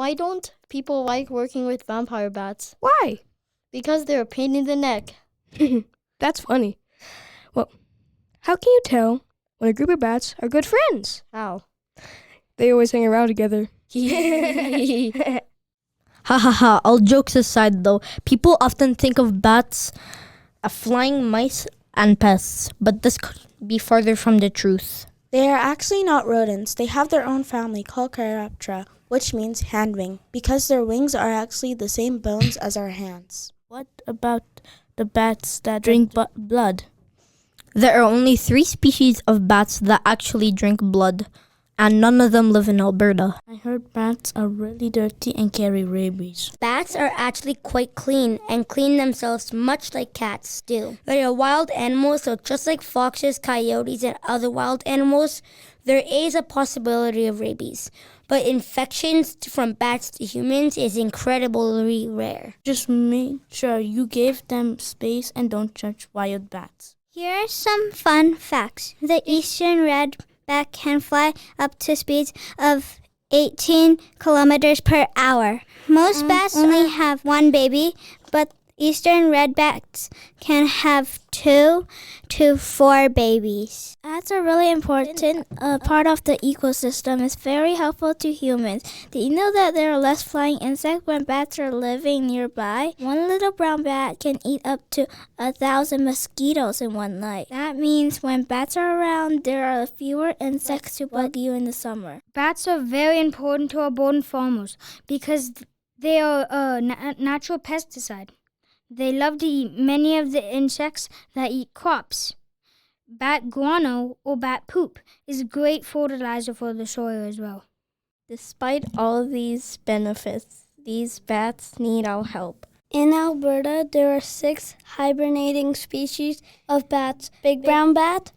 Why don't people like working with vampire bats? Why? Because they're a pain in the neck. That's funny. Well, how can you tell when a group of bats are good friends? How? They always hang around together. Ha ha ha. All jokes aside though, people often think of bats as flying mice and pests, but this could be farther from the truth. They are actually not rodents. They have their own family called Chiroptera, which means hand wing, because their wings are actually the same bones as our hands. What about the bats that drink blood? There are only 3 species of bats that actually drink blood, and none of them live in Alberta. I heard bats are really dirty and carry rabies. Bats are actually quite clean and clean themselves much like cats do. They are wild animals, so just like foxes, coyotes, and other wild animals, there is a possibility of rabies. But infections from bats to humans is incredibly rare. Just make sure you give them space and don't judge wild bats. Here are some fun facts. The eastern red bat can fly up to speeds of 18 kilometers per hour. Most bats only have 1 baby, but eastern red bats can have 2 to 4 babies. Bats are really important part of the ecosystem. It's very helpful to humans. Did you know that there are less flying insects when bats are living nearby? One little brown bat can eat up to 1,000 mosquitoes in one night. That means when bats are around, there are fewer insects to bug you in the summer. Bats are very important to Albertan farmers because they are a natural pesticide. They love to eat many of the insects that eat crops. Bat guano, or bat poop, is great fertilizer for the soil as well. Despite all these benefits, these bats need our help. In Alberta, there are 6 hibernating species of bats: big brown bat,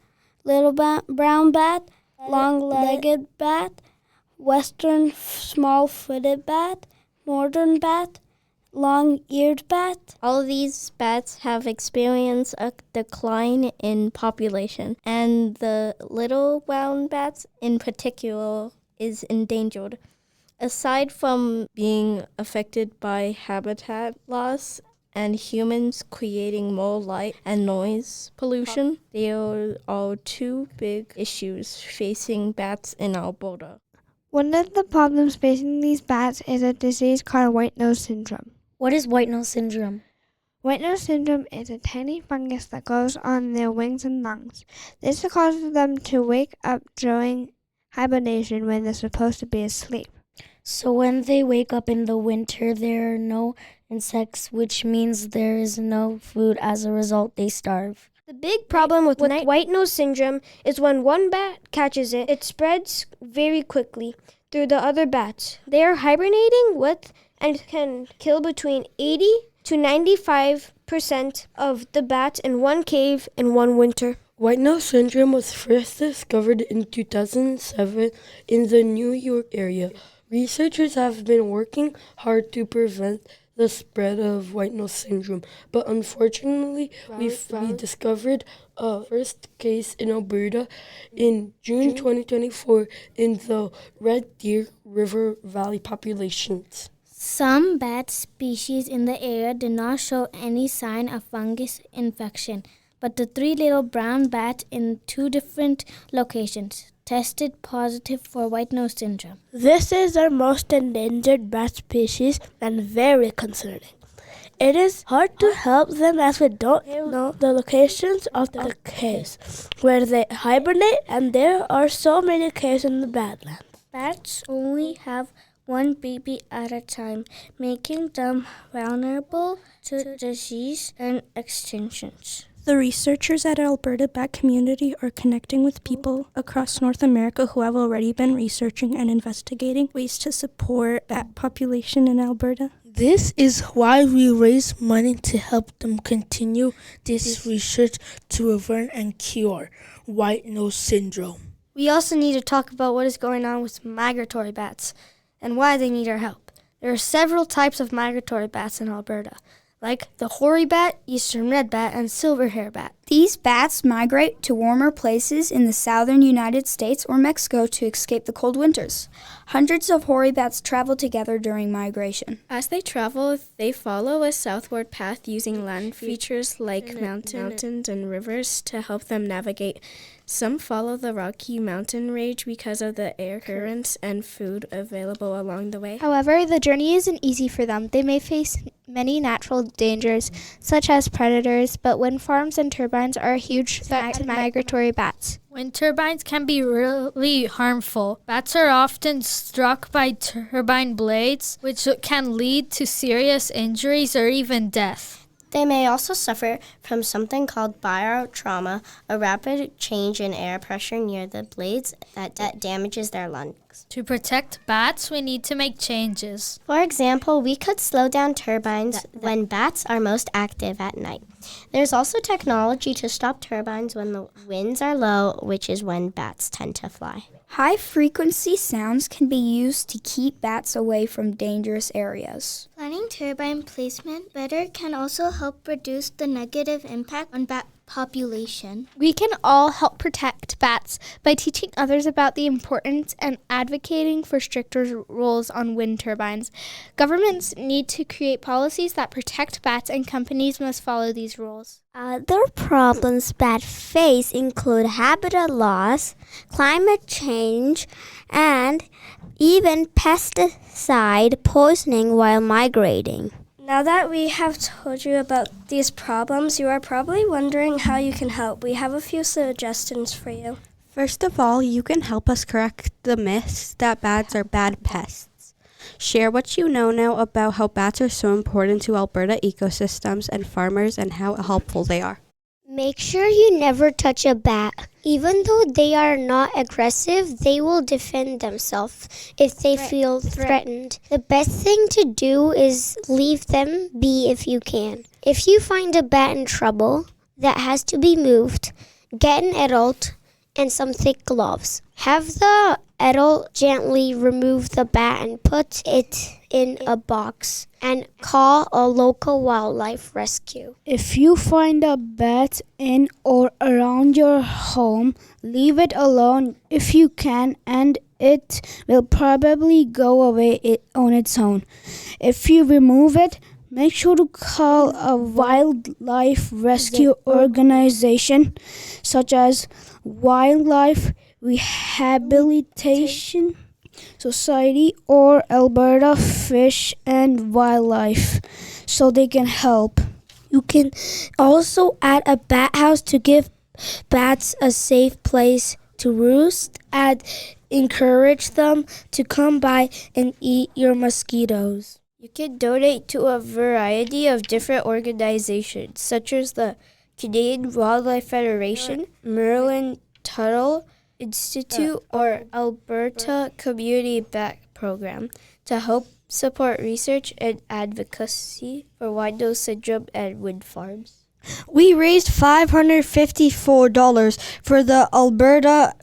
little brown bat, long-legged bat, western small-footed bat, northern bat, long-eared bat. All these bats have experienced a decline in population, and the little brown bats in particular is endangered. Aside from being affected by habitat loss and humans creating more light and noise pollution, there are 2 big issues facing bats in Alberta. One of the problems facing these bats is a disease called white nose syndrome. What is white nose syndrome? White nose syndrome is a tiny fungus that grows on their wings and lungs. This causes them to wake up during hibernation when they're supposed to be asleep. So when they wake up in the winter, there are no insects, which means there is no food. As a result, they starve. The big problem with white nose syndrome is when one bat catches it, it spreads very quickly through the other bats. They are hibernating with and can kill between 80 to 95% of the bats in one cave in one winter. White nose syndrome was first discovered in 2007 in the New York area. Researchers have been working hard to prevent the spread of white nose syndrome, but unfortunately, we discovered a first case in Alberta in June 2024 in the Red Deer River Valley populations. Some bat species in the area did not show any sign of fungus infection, but the 3 little brown bats in 2 different locations tested positive for white nose syndrome. This is our most endangered bat species and very concerning. It is hard to help them as we don't know the locations of the caves where they hibernate, and there are so many caves in the Badlands. Bats only have 1 baby at a time, making them vulnerable to disease and extinctions. The researchers at Alberta Bat Community are connecting with people across North America who have already been researching and investigating ways to support bat population in Alberta. This is why we raise money to help them continue this research to prevent and cure white nose syndrome. We also need to talk about what is going on with migratory bats and why they need our help. There are several types of migratory bats in Alberta, like the hoary bat, eastern red bat, and silver-hair bat. These bats migrate to warmer places in the southern United States or Mexico to escape the cold winters. Hundreds of hoary bats travel together during migration. As they travel, they follow a southward path using land features like mountains and rivers to help them navigate. Some follow the Rocky Mountain range because of the air currents and food available along the way. However, the journey isn't easy for them. They may face many natural dangers, such as predators, but wind farms and turbines are a huge threat to migratory bats. Wind turbines can be really harmful. Bats are often struck by turbine blades, which can lead to serious injuries or even death. They may also suffer from something called barotrauma, a rapid change in air pressure near the blades that damages their lungs. To protect bats, we need to make changes. For example, we could slow down turbines when bats are most active at night. There's also technology to stop turbines when the winds are low, which is when bats tend to fly. High-frequency sounds can be used to keep bats away from dangerous areas. Planning turbine placement better can also help reduce the negative impact on bat population. We can all help protect bats by teaching others about the importance and advocating for stricter rules on wind turbines. Governments need to create policies that protect bats, and companies must follow these rules. Other problems bats face include habitat loss, climate change, and even pesticide poisoning while migrating. Now that we have told you about these problems, you are probably wondering how you can help. We have a few suggestions for you. First of all, you can help us correct the myths that bats are bad pests. Share what you know now about how bats are so important to Alberta ecosystems and farmers and how helpful they are. Make sure you never touch a bat. Even though they are not aggressive, they will defend themselves if they feel threatened. The best thing to do is leave them be if you can. If you find a bat in trouble that has to be moved, get an adult and some thick gloves. Have the adult gently remove the bat and put it in a box and call a local wildlife rescue. If you find a bat in or around your home, leave it alone if you can, and it will probably go away on its own. If you remove it, make sure to call a wildlife rescue organization such as Wildlife Rehabilitation Society or Alberta Fish and Wildlife so they can help. You can also add a bat house to give bats a safe place to roost and encourage them to come by and eat your mosquitoes. You can donate to a variety of different organizations, such as the Canadian Wildlife Federation, Merlin Tuttle Institute, or Alberta Community Bat Program to help support research and advocacy for white-nose syndrome and wind farms. We raised $554 for the Alberta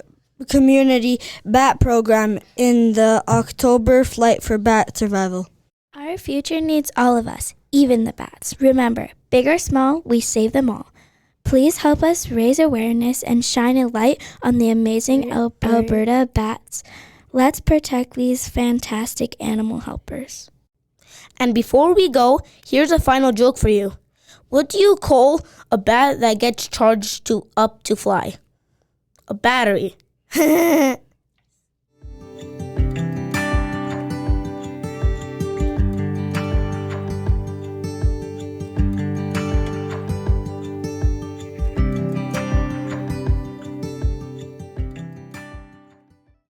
Community Bat Program in the October Flight for Bat Survival. Our future needs all of us, even the bats. Remember, big or small, we save them all. Please help us raise awareness and shine a light on the amazing Alberta bats. Let's protect these fantastic animal helpers. And before we go, here's a final joke for you. What do you call a bat that gets charged up to fly? A battery.